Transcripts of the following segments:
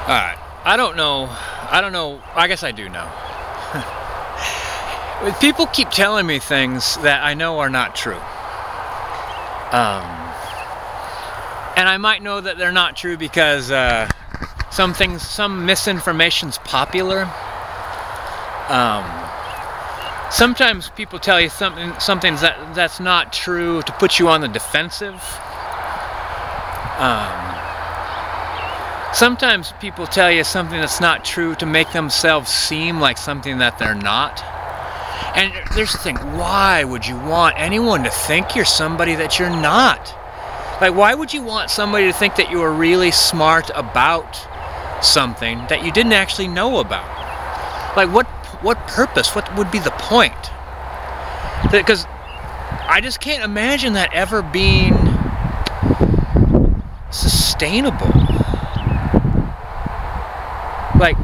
Alright, I don't know, I guess I do know. People keep telling me things that I know are not true. And I might know that they're not true because some misinformation's popular. Sometimes people tell you something that's not true to put you on the defensive. Sometimes people tell you something that's not true to make themselves seem like something that they're not. And there's the thing, why would you want anyone to think you're somebody that you're not? Like, why would you want somebody to think that you are really smart about something that you didn't actually know about? Like, what purpose? What would be the point? Because I just can't imagine that ever being sustainable. Like,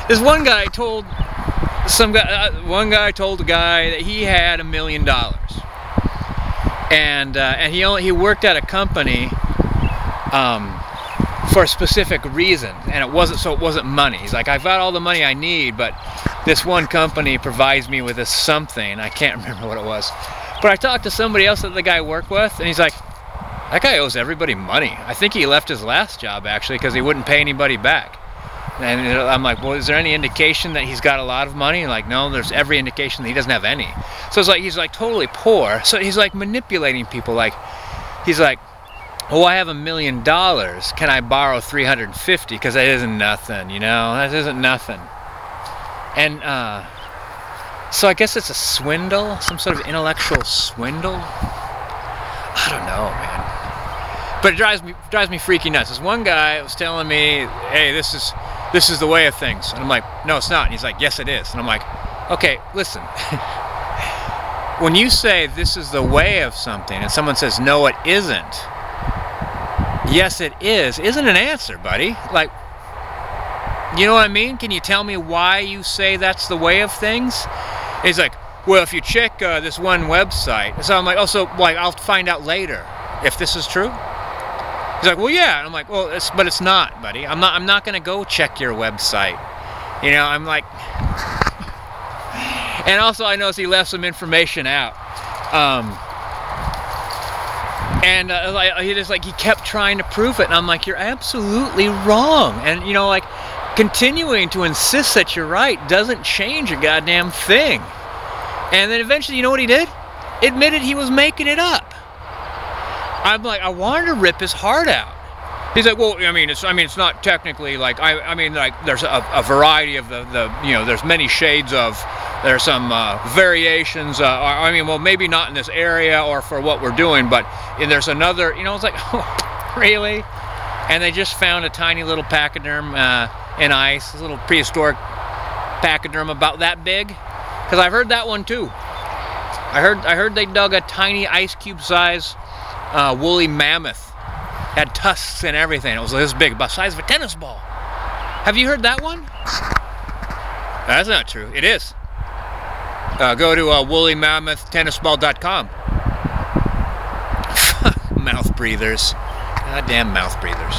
this one guy told a guy that he had $1 million, and he worked at a company for a specific reason, and it wasn't money. He's like, I've got all the money I need, but this one company provides me with this something. I can't remember what it was, but I talked to somebody else that the guy worked with, and he's like, that guy owes everybody money. I think he left his last job actually because he wouldn't pay anybody back. And I'm like, well, is there any indication that he's got a lot of money? And like, no, there's every indication that he doesn't have any. So it's like, he's like totally poor. So he's like manipulating people. Like, he's like, oh, I have $1 million. Can I borrow 350? Because that isn't nothing, you know? That isn't nothing. And so I guess it's a swindle, some sort of intellectual swindle. I don't know, man. But it drives me freaking nuts. This one guy was telling me, hey, this is the way of things. And I'm like, no, it's not. And he's like, yes, it is. And I'm like, okay, listen. When you say this is the way of something and someone says, no, it isn't. Yes, it is. Isn't an answer, buddy. Like, you know what I mean? Can you tell me why you say that's the way of things? And he's like, well, if you check this one website. So I'm like, oh, so like I'll find out later if this is true. He's like, well, yeah. And I'm like, well, but it's not, buddy. I'm not gonna go check your website. You know, I'm like, and also I noticed he left some information out. He kept trying to prove it, and I'm like, you're absolutely wrong. And you know, like, continuing to insist that you're right doesn't change a goddamn thing. And then eventually, you know what he did? Admitted he was making it up. I'm like, I wanted to rip his heart out. He's like, well, it's not technically like, like there's a variety of you know, there's many shades of, there's some variations, well, maybe not in this area or for what we're doing, but there's another, you know, it's like, oh, really? And they just found a tiny little pachyderm in ice, this little prehistoric pachyderm about that big. Because I've heard that one too. I heard they dug a tiny ice cube size woolly mammoth. Had tusks and everything. It was this big, about the size of a tennis ball. Have you heard that one? That's not true. It is. Go to woolymammothtennisball.com. Mouth breathers. Goddamn mouth breathers.